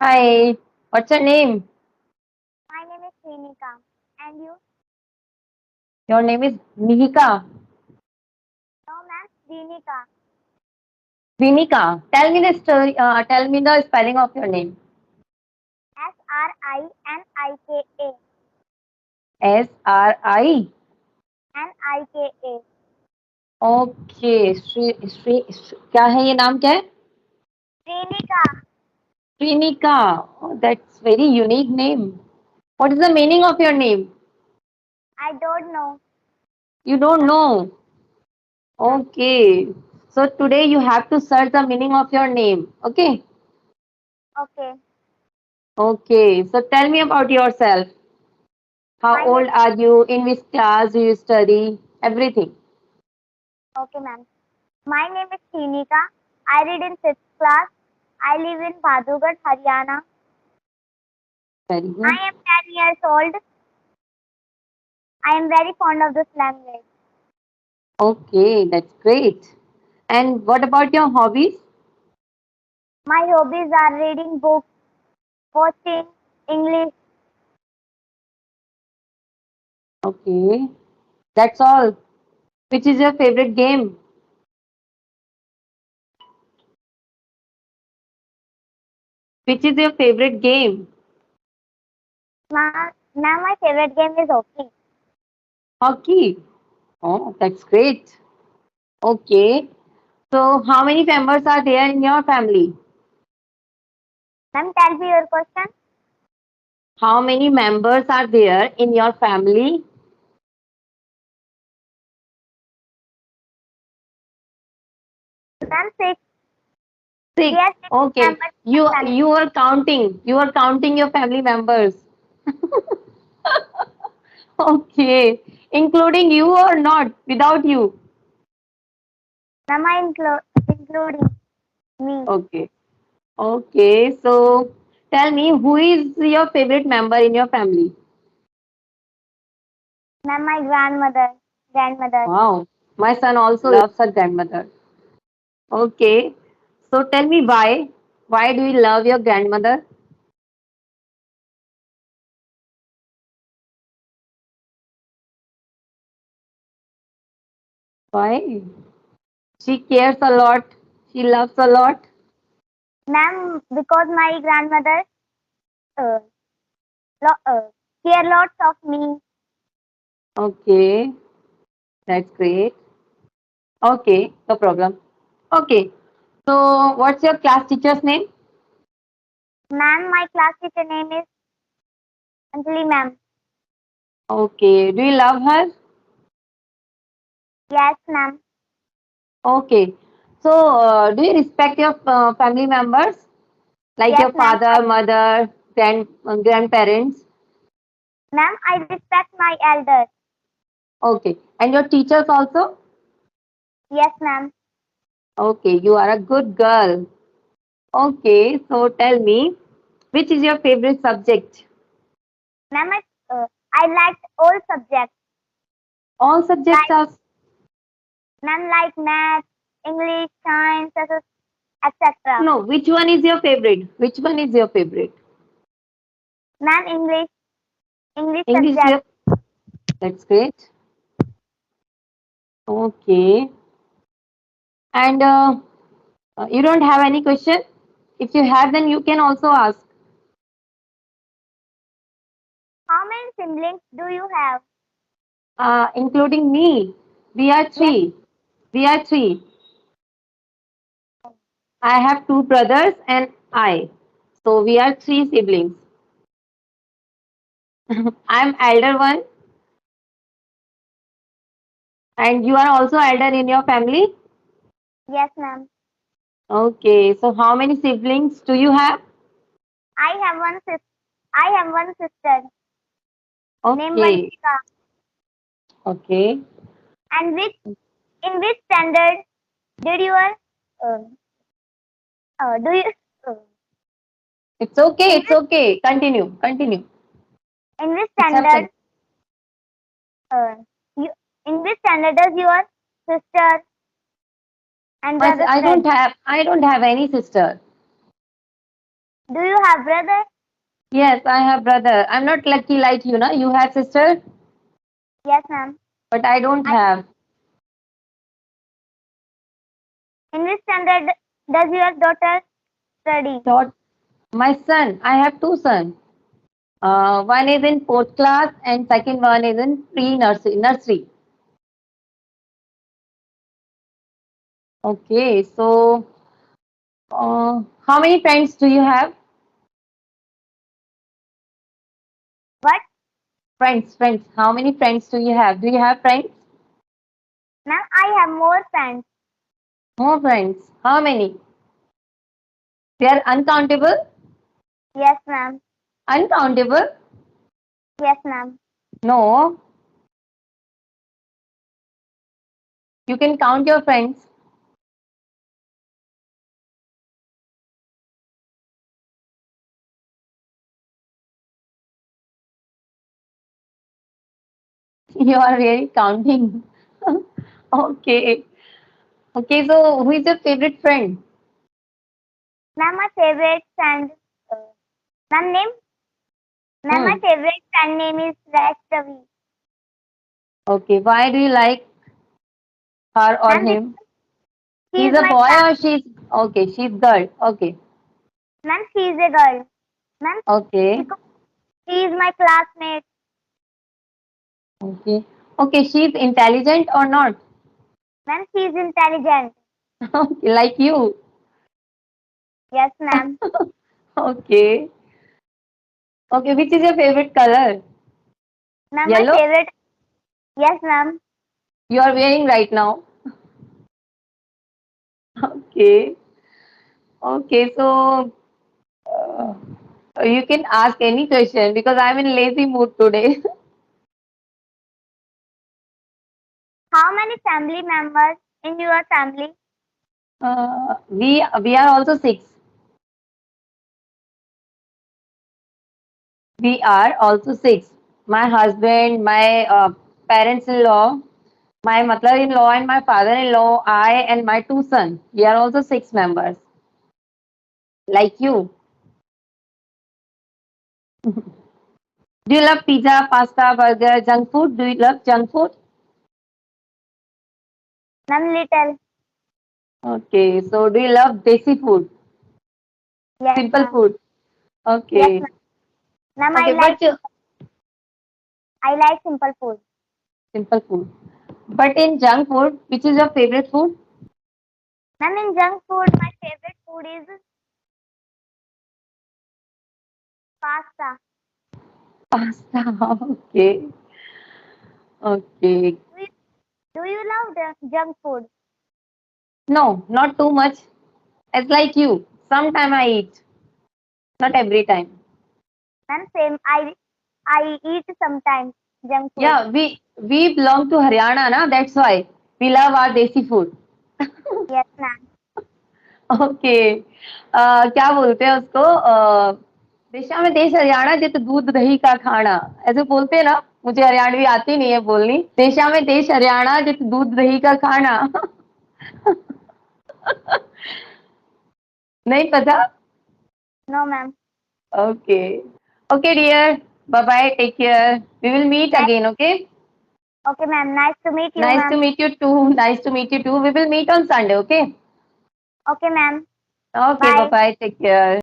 Hi, what's your name? My name is Srinika. And you? Your name is Mihika. No, ma'am. Srinika. Vinika. Tell me the story. Tell me the spelling of your name. Srinika. S-R-I. Nika. Okay. क्या है ये नाम क्या है? Srinika. Srinika. Oh, that's very unique name. What is the meaning of your name? I don't know. You don't know. Ma'am. Okay. So today you have to search the meaning of your name. Okay. Okay. Okay. So tell me about yourself. How My name. old are you? In which class do you study? Everything. Okay, ma'am. My name is Srinika. I read in fifth class. I live in Badhugarh, Haryana. Very I good. am 10 years old. I am very fond of this language. Okay, that's great. And what about your hobbies? My hobbies are reading books, watching English. Okay, that's all. Which is your favorite game? Which is your favorite game? Ma'am, my favorite game is hockey. Hockey. Oh, that's great. Okay. So, how many members are there in your family? Ma'am, tell me your question. How many members are there in your family? Ma'am, six. We Six. are six Okay. members in You my family. you are counting. You are counting your family members. Okay. Including you or not? Without you? Ma'am, including me. Okay. Okay, so tell me, who is your favorite member in your family? Ma'am, my grandmother. Grandmother. Wow, my son also loves her grandmother. Okay, so tell me why? Why do you love your grandmother? Why? She cares a lot. She loves a lot. Ma'am, because my grandmother uh, care lots of me. Okay, that's great. Okay, no problem. Okay, so what's your class teacher's name? Ma'am, my class teacher name is Anjali ma'am. Okay, do you love her? Yes, ma'am. Okay, so do you respect your family members? Like Yes, your ma'am. father, mother, grandparents. Ma'am, I respect my elders. Okay, and your teachers also. Yes, ma'am. Okay, you are a good girl. Okay, so tell me, which is your favorite subject? Ma'am, I liked all subjects. All subjects Like, are. ma'am, like math, English, science, etc. No, which one is your favorite? Which one is your favorite? Ma'am, English English. subject. That's great. Okay, and you don't have any question? If you have, then you can also ask. How many siblings do you have? Including me, we are Yes, three. We are three. I have two brothers and I. So we are three siblings. I'm elder one and you are also elder in your family. yes, ma'am. Okay, so how many siblings do you have? I have one sis. I have one sister named Okay, Vanshika. okay. And in which standard did your uh, do you uh, in It's okay. Continue, continue. which It's standard happened. uh, you in which standard does your sister and My, brother study? I don't have any sister. Do you have brother? Yes, I have brother. I'm not lucky like you, na. You have sister, Yes, ma'am. but I don't I, have. in which standard does your daughter study? Thought my son. I have two sons. One is in fourth class and second one is in pre-nursery. Nursery. Okay, so how many friends do you have? What? Friends. How many friends do you have? Do you have friends? Ma'am, I have more friends. More friends. How many? They are uncountable. Yes, ma'am. Uncountable? Yes, ma'am. No. You can count your friends. You are really counting. Okay. Okay, so who is your favorite friend? Ma'am, my favorite friend. Uh, ma'am, name? Ma'am, my Hmm. favorite friend name is Vaishnavi. Okay, why do you like her or Ma'am, him? she He's is a my boy class. or she's okay, she's girl. Okay. Ma'am, she is a girl. Ma'am, Okay. because she is my classmate. Okay. Okay, she's intelligent or not? Ma'am, she is intelligent. Okay, like you. Yes, ma'am. Okay. Okay, which is your favorite color? Ma'am, my Yellow? favorite. Yes, ma'am. You are wearing right now. Okay. Okay, so uh, you can ask any question because I'm in lazy mood today. How many family members in your family? We are also six. We are also six. My husband, my parents-in-law, my mother-in-law, and my father-in-law, I and my two sons. We are also six members. Like you. Do you love pizza, pasta, burger, junk food? Do you love junk food? Ma'am, little. Okay. So do you love desi food? Yes, Simple ma'am. food. Yes, Okay. ma'am. Ma'am, Okay, but I like simple food. simple food. But in junk food, which is your favorite food? Ma'am, in junk food, my favorite food is pasta. Pasta. Okay. Okay. Do you, do you love the junk food? No, not too much. It's like you. Sometime I eat, not every time. Ma'am, same. I eat sometimes junk food. Yeah, we belong to Haryana, na. That's why we love our desi food. Yes, ma'am. Okay क्या बोलते हैं उसको देशा में देश हरियाणा जित दूध दही का खाना ऐसे बोलते हैं ना मुझे हरियाणवी आती नहीं है बोलनी देशा में देश हरियाणा जित दूध दही का खाना नहीं पता No, ma'am. Okay okay dear bye bye take care we will meet Nice, again okay okay, ma'am. Nice to meet you, nice to ma'am. Meet you too nice to meet you too we will meet on Sunday okay Okay, ma'am. Okay bye Bye. Bye take care